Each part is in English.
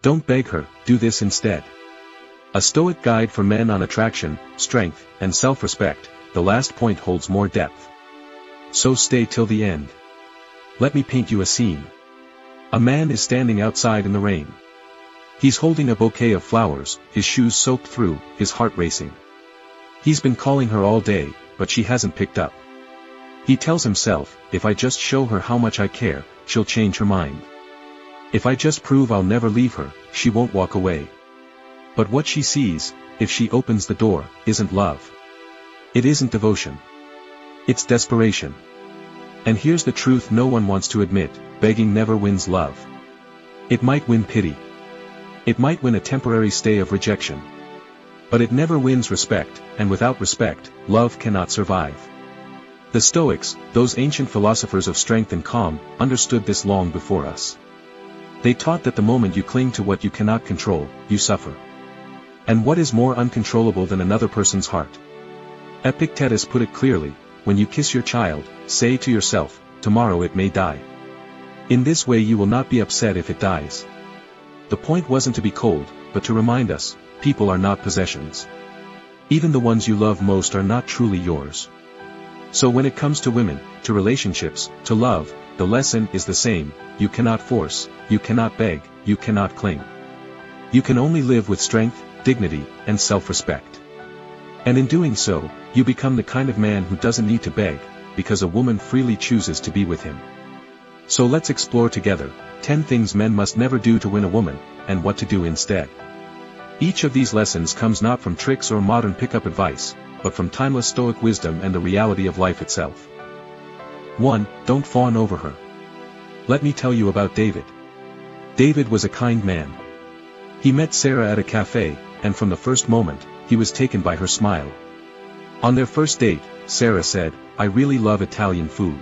Don't beg her, do this instead. A Stoic guide for men on attraction, strength, and self-respect, the last point holds more depth. So stay till the end. Let me paint you a scene. A man is standing outside in the rain. He's holding a bouquet of flowers, his shoes soaked through, his heart racing. He's been calling her all day, but she hasn't picked up. He tells himself, if I just show her how much I care, she'll change her mind. If I just prove I'll never leave her, she won't walk away. But what she sees, if she opens the door, isn't love. It isn't devotion. It's desperation. And here's the truth no one wants to admit, begging never wins love. It might win pity. It might win a temporary stay of rejection. But it never wins respect, and without respect, love cannot survive. The Stoics, those ancient philosophers of strength and calm, understood this long before us. They taught that the moment you cling to what you cannot control, you suffer. And what is more uncontrollable than another person's heart? Epictetus put it clearly, when you kiss your child, say to yourself, tomorrow it may die. In this way you will not be upset if it dies. The point wasn't to be cold, but to remind us, people are not possessions. Even the ones you love most are not truly yours. So when it comes to women, to relationships, to love, the lesson is the same, you cannot force, you cannot beg, you cannot cling. You can only live with strength, dignity, and self-respect. And in doing so, you become the kind of man who doesn't need to beg, because a woman freely chooses to be with him. So let's explore together, 10 things men must never do to win a woman, and what to do instead. Each of these lessons comes not from tricks or modern pickup advice, but from timeless Stoic wisdom and the reality of life itself. 1. Don't fawn over her. Let me tell you about David. David was a kind man. He met Sarah at a cafe, and from the first moment, he was taken by her smile. On their first date, Sarah said, I really love Italian food.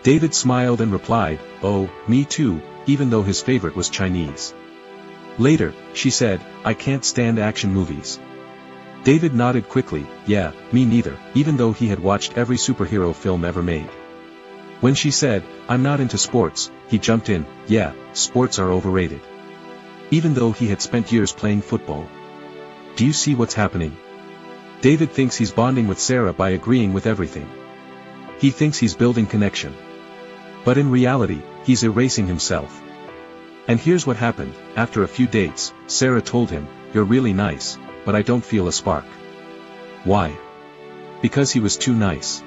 David smiled and replied, oh, me too, even though his favorite was Chinese. Later, she said, I can't stand action movies. David nodded quickly, yeah, me neither, even though he had watched every superhero film ever made. When she said, I'm not into sports, he jumped in, yeah, sports are overrated. Even though he had spent years playing football. Do you see what's happening? David thinks he's bonding with Sarah by agreeing with everything. He thinks he's building connection. But in reality, he's erasing himself. And here's what happened, after a few dates, Sarah told him, you're really nice, but I don't feel a spark. Why? Because he was too nice.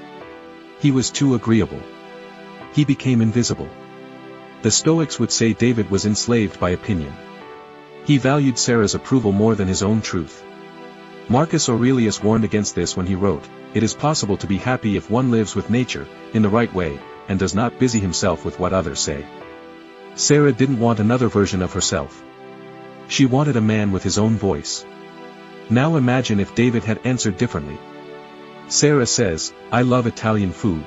He was too agreeable. He became invisible. The Stoics would say David was enslaved by opinion. He valued Sarah's approval more than his own truth. Marcus Aurelius warned against this when he wrote, it is possible to be happy if one lives with nature, in the right way, and does not busy himself with what others say. Sarah didn't want another version of herself. She wanted a man with his own voice. Now imagine if David had answered differently. Sarah says, I love Italian food.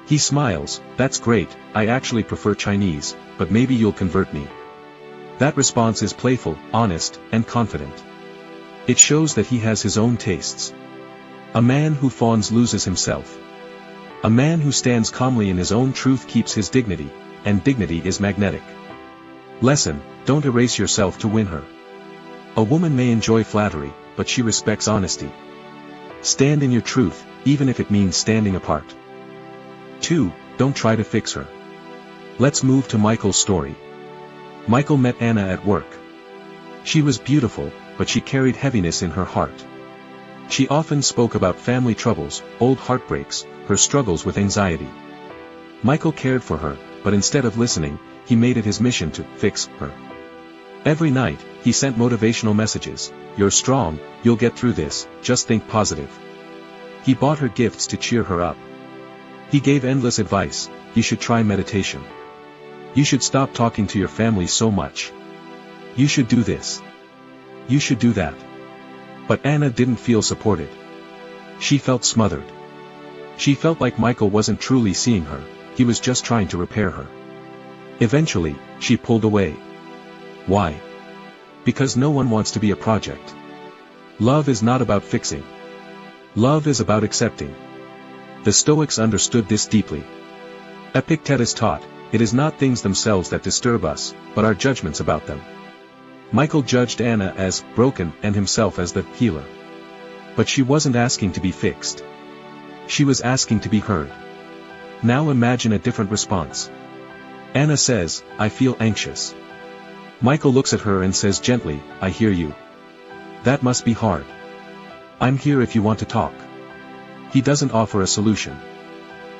He smiles, that's great, I actually prefer Chinese, but maybe you'll convert me. That response is playful, honest, and confident. It shows that he has his own tastes. A man who fawns loses himself. A man who stands calmly in his own truth keeps his dignity, and dignity is magnetic. Lesson, don't erase yourself to win her. A woman may enjoy flattery, but she respects honesty. Stand in your truth, even if it means standing apart. 2. Don't try to fix her. Let's move to Michael's story. Michael met Anna at work. She was beautiful, but she carried heaviness in her heart. She often spoke about family troubles, old heartbreaks, her struggles with anxiety. Michael cared for her, but instead of listening, he made it his mission to fix her. Every night, he sent motivational messages, you're strong, you'll get through this, just think positive. He bought her gifts to cheer her up. He gave endless advice, you should try meditation. You should stop talking to your family so much. You should do this. You should do that. But Anna didn't feel supported. She felt smothered. She felt like Michael wasn't truly seeing her, he was just trying to repair her. Eventually, she pulled away. Why? Because no one wants to be a project. Love is not about fixing. Love is about accepting. The Stoics understood this deeply. Epictetus taught, it is not things themselves that disturb us, but our judgments about them. Michael judged Anna as broken and himself as the healer. But she wasn't asking to be fixed. She was asking to be heard. Now imagine a different response. Anna says, I feel anxious. Michael looks at her and says gently, I hear you. That must be hard. I'm here if you want to talk. He doesn't offer a solution.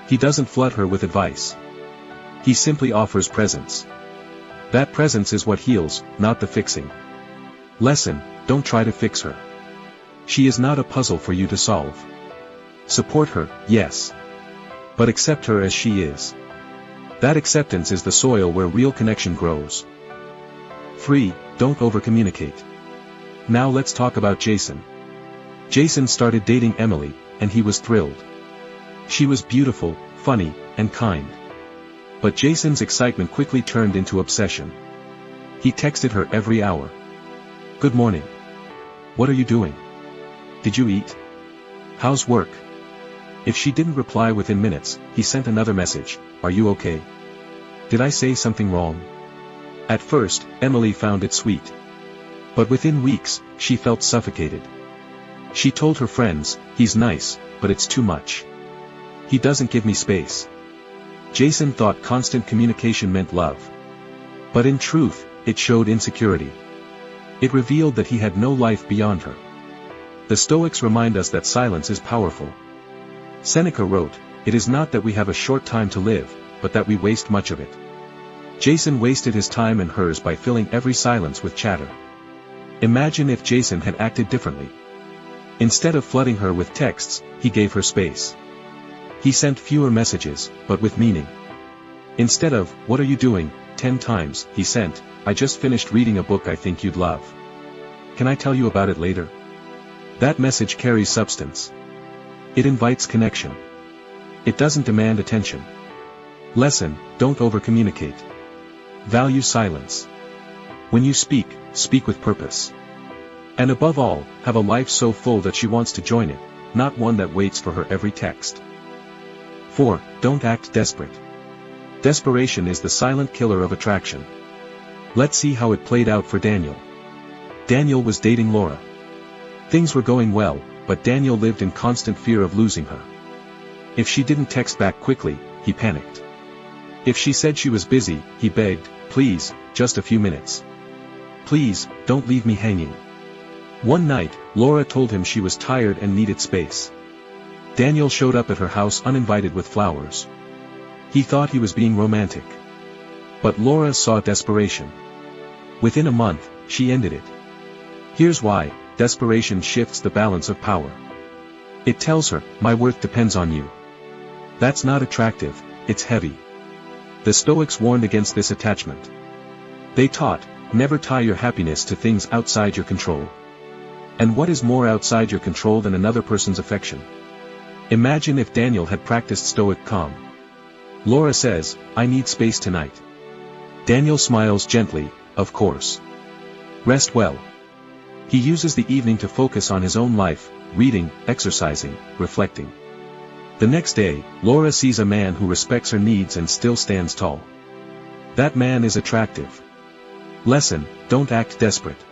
He doesn't flood her with advice. He simply offers presence. That presence is what heals, not the fixing. Lesson, don't try to fix her. She is not a puzzle for you to solve. Support her, yes. But accept her as she is. That acceptance is the soil where real connection grows. 3. Don't overcommunicate. Now let's talk about Jason. Jason started dating Emily, and he was thrilled. She was beautiful, funny, and kind. But Jason's excitement quickly turned into obsession. He texted her every hour. Good morning. What are you doing? Did you eat? How's work? If she didn't reply within minutes, he sent another message, are you okay? Did I say something wrong? At first, Emily found it sweet. But within weeks, she felt suffocated. She told her friends, he's nice, but it's too much. He doesn't give me space. Jason thought constant communication meant love. But in truth, it showed insecurity. It revealed that he had no life beyond her. The Stoics remind us that silence is powerful. Seneca wrote, it is not that we have a short time to live, but that we waste much of it. Jason wasted his time and hers by filling every silence with chatter. Imagine if Jason had acted differently. Instead of flooding her with texts, he gave her space. He sent fewer messages, but with meaning. Instead of, what are you doing, 10 times, he sent, I just finished reading a book I think you'd love. Can I tell you about it later? That message carries substance. It invites connection. It doesn't demand attention. Lesson, don't overcommunicate. Value silence. When you speak, speak with purpose. And above all, have a life so full that she wants to join it, not one that waits for her every text. 4. Don't act desperate. Desperation is the silent killer of attraction. Let's see how it played out for Daniel. Daniel was dating Laura. Things were going well, but Daniel lived in constant fear of losing her. If she didn't text back quickly, he panicked. If she said she was busy, he begged, please, just a few minutes. Please, don't leave me hanging. One night, Laura told him she was tired and needed space. Daniel showed up at her house uninvited with flowers. He thought he was being romantic. But Laura saw desperation. Within a month, she ended it. Here's why, desperation shifts the balance of power. It tells her, my worth depends on you. That's not attractive, it's heavy. The Stoics warned against this attachment. They taught, never tie your happiness to things outside your control. And what is more outside your control than another person's affection? Imagine if Daniel had practiced Stoic calm. Laura says, I need space tonight. Daniel smiles gently, of course. Rest well. He uses the evening to focus on his own life, reading, exercising, reflecting. The next day, Laura sees a man who respects her needs and still stands tall. That man is attractive. Lesson, don't act desperate.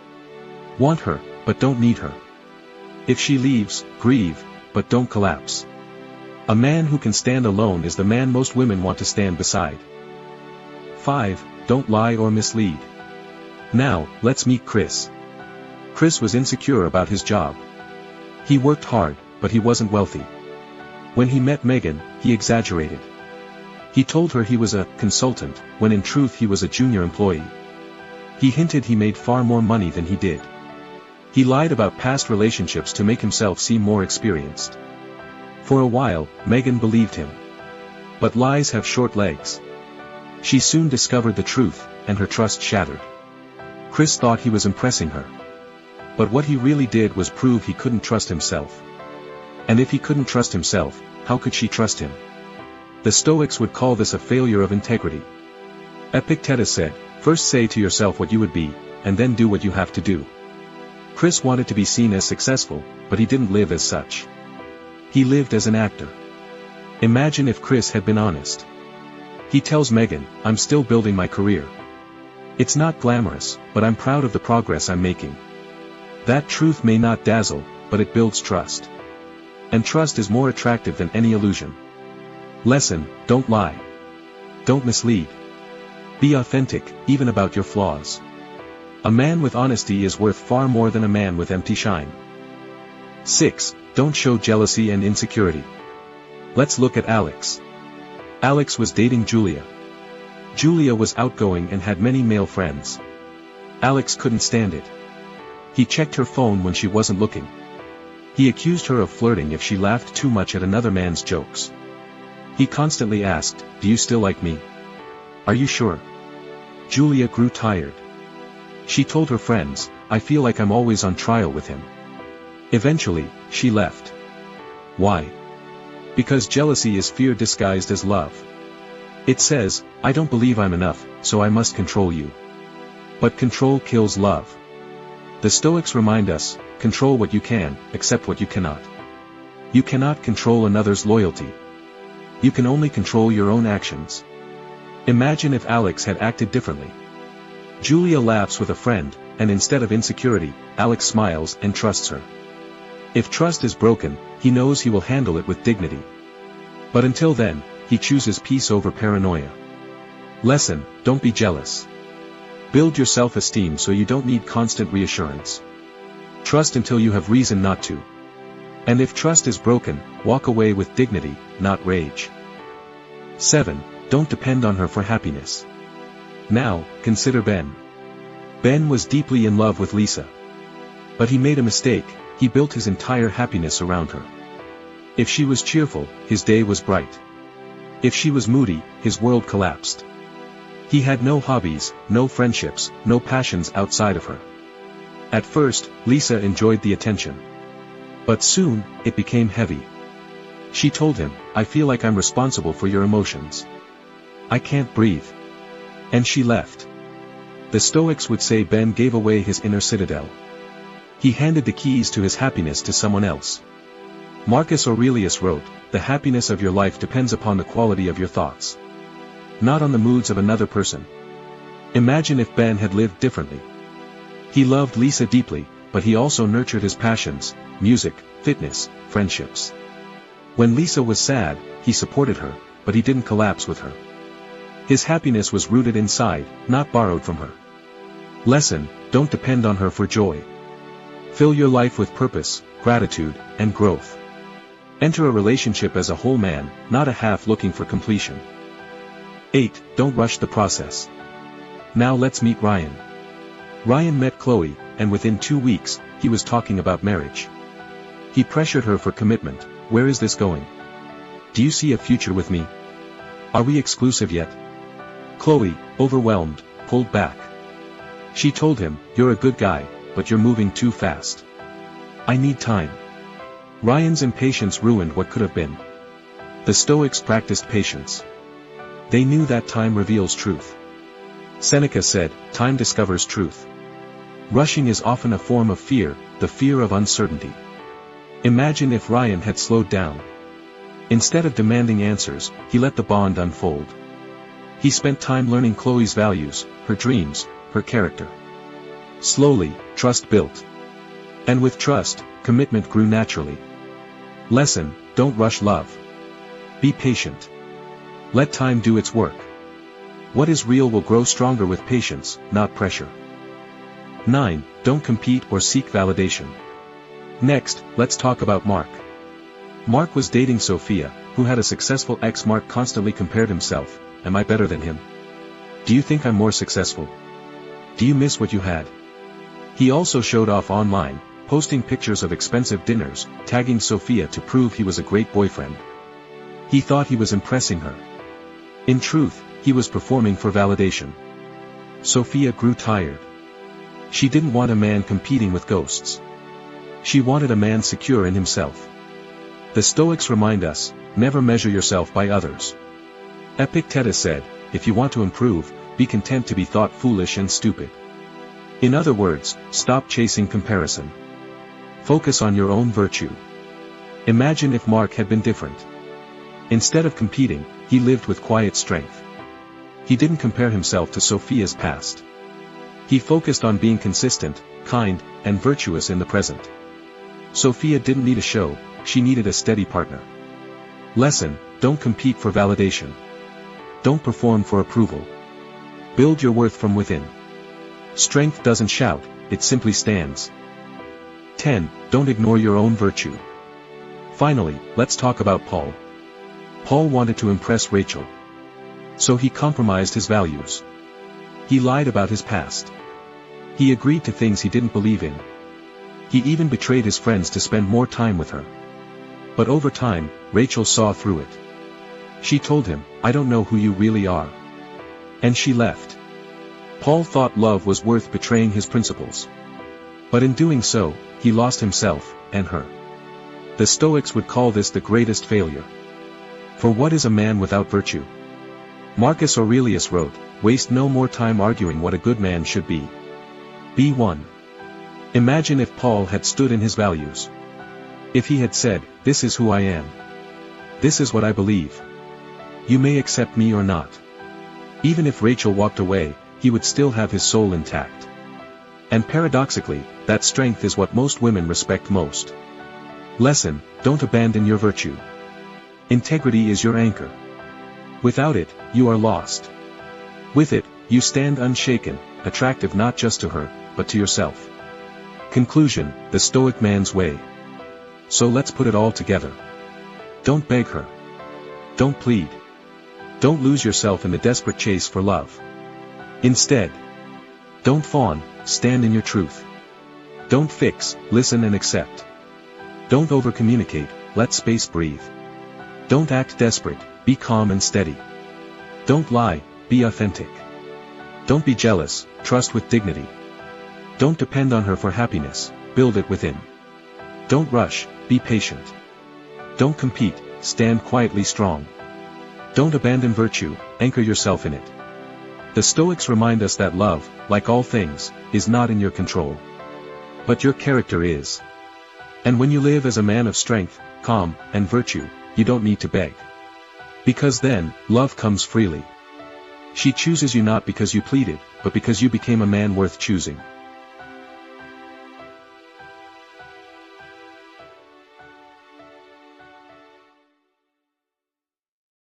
Want her, but don't need her. If she leaves, grieve, but don't collapse. A man who can stand alone is the man most women want to stand beside. 5. Don't lie or mislead. Now, let's meet Chris. Chris was insecure about his job. He worked hard, but he wasn't wealthy. When he met Megan, he exaggerated. He told her he was a consultant, when in truth he was a junior employee. He hinted he made far more money than he did. He lied about past relationships to make himself seem more experienced. For a while, Megan believed him. But lies have short legs. She soon discovered the truth, and her trust shattered. Chris thought he was impressing her. But what he really did was prove he couldn't trust himself. And if he couldn't trust himself, how could she trust him? The Stoics would call this a failure of integrity. Epictetus said, first say to yourself what you would be, and then do what you have to do. Chris wanted to be seen as successful, but he didn't live as such. He lived as an actor. Imagine if Chris had been honest. He tells Megan, I'm still building my career. It's not glamorous, but I'm proud of the progress I'm making. That truth may not dazzle, but it builds trust. And trust is more attractive than any illusion. Lesson: don't lie. Don't mislead. Be authentic, even about your flaws. A man with honesty is worth far more than a man with empty shine. 6. Don't show jealousy and insecurity. Let's look at Alex. Alex was dating Julia. Julia was outgoing and had many male friends. Alex couldn't stand it. He checked her phone when she wasn't looking. He accused her of flirting if she laughed too much at another man's jokes. He constantly asked, "Do you still like me? Are you sure?" Julia grew tired. She told her friends, "I feel like I'm always on trial with him." Eventually, she left. Why? Because jealousy is fear disguised as love. It says, "I don't believe I'm enough, so I must control you." But control kills love. The Stoics remind us, control what you can, accept what you cannot. You cannot control another's loyalty. You can only control your own actions. Imagine if Alex had acted differently. Julia laughs with a friend, and instead of insecurity, Alex smiles and trusts her. If trust is broken, he knows he will handle it with dignity. But until then, he chooses peace over paranoia. Lesson: don't be jealous. Build your self-esteem so you don't need constant reassurance. Trust until you have reason not to. And if trust is broken, walk away with dignity, not rage. 7. Don't depend on her for happiness. Now, consider Ben. Ben was deeply in love with Lisa. But he made a mistake: he built his entire happiness around her. If she was cheerful, his day was bright. If she was moody, his world collapsed. He had no hobbies, no friendships, no passions outside of her. At first, Lisa enjoyed the attention. But soon, it became heavy. She told him, "I feel like I'm responsible for your emotions. I can't breathe." And she left. The Stoics would say Ben gave away his inner citadel. He handed the keys to his happiness to someone else. Marcus Aurelius wrote, "The happiness of your life depends upon the quality of your thoughts, not on the moods of another person." Imagine if Ben had lived differently. He loved Lisa deeply, but he also nurtured his passions: music, fitness, friendships. When Lisa was sad, he supported her, but he didn't collapse with her. His happiness was rooted inside, not borrowed from her. Lesson: don't depend on her for joy. Fill your life with purpose, gratitude, and growth. Enter a relationship as a whole man, not a half looking for completion. 8. Don't rush the process. Now let's meet Ryan. Ryan met Chloe, and within 2 weeks, he was talking about marriage. He pressured her for commitment. "Where is this going? Do you see a future with me? Are we exclusive yet?" Chloe, overwhelmed, pulled back. She told him, "You're a good guy, but you're moving too fast. I need time." Ryan's impatience ruined what could have been. The Stoics practiced patience. They knew that time reveals truth. Seneca said, "Time discovers truth." Rushing is often a form of fear, the fear of uncertainty. Imagine if Ryan had slowed down. Instead of demanding answers, he let the bond unfold. He spent time learning Chloe's values, her dreams, her character. Slowly, trust built. And with trust, commitment grew naturally. Lesson: don't rush love. Be patient. Let time do its work. What is real will grow stronger with patience, not pressure. 9. Don't compete or seek validation. Next, let's talk about Mark. Mark was dating Sophia, who had a successful ex. Mark constantly compared himself. "Am I better than him? Do you think I'm more successful? Do you miss what you had?" He also showed off online, posting pictures of expensive dinners, tagging Sophia to prove he was a great boyfriend. He thought he was impressing her. In truth, he was performing for validation. Sophia grew tired. She didn't want a man competing with ghosts. She wanted a man secure in himself. The Stoics remind us, never measure yourself by others. Epictetus said, "If you want to improve, be content to be thought foolish and stupid." In other words, stop chasing comparison. Focus on your own virtue. Imagine if Mark had been different. Instead of competing, he lived with quiet strength. He didn't compare himself to Sophia's past. He focused on being consistent, kind, and virtuous in the present. Sophia didn't need a show, she needed a steady partner. Lesson: don't compete for validation. Don't perform for approval. Build your worth from within. Strength doesn't shout, it simply stands. 10. Don't ignore your own virtue. Finally, let's talk about Paul. Paul wanted to impress Rachel. So he compromised his values. He lied about his past. He agreed to things he didn't believe in. He even betrayed his friends to spend more time with her. But over time, Rachel saw through it. She told him, "I don't know who you really are." And she left. Paul thought love was worth betraying his principles. But in doing so, he lost himself, and her. The Stoics would call this the greatest failure. For what is a man without virtue? Marcus Aurelius wrote, "Waste no more time arguing what a good man should be. Be one." Imagine if Paul had stood in his values. If he had said, "This is who I am. This is what I believe. You may accept me or not." Even if Rachel walked away, he would still have his soul intact. And paradoxically, that strength is what most women respect most. Lesson: don't abandon your virtue. Integrity is your anchor. Without it, you are lost. With it, you stand unshaken, attractive not just to her, but to yourself. Conclusion: the Stoic man's way. So let's put it all together. Don't beg her. Don't plead. Don't lose yourself in the desperate chase for love. Instead, don't fawn, stand in your truth. Don't fix, listen and accept. Don't over-communicate, let space breathe. Don't act desperate, be calm and steady. Don't lie, be authentic. Don't be jealous, trust with dignity. Don't depend on her for happiness, build it within. Don't rush, be patient. Don't compete, stand quietly strong. Don't abandon virtue, anchor yourself in it. The Stoics remind us that love, like all things, is not in your control. But your character is. And when you live as a man of strength, calm, and virtue, you don't need to beg. Because then, love comes freely. She chooses you not because you pleaded, but because you became a man worth choosing.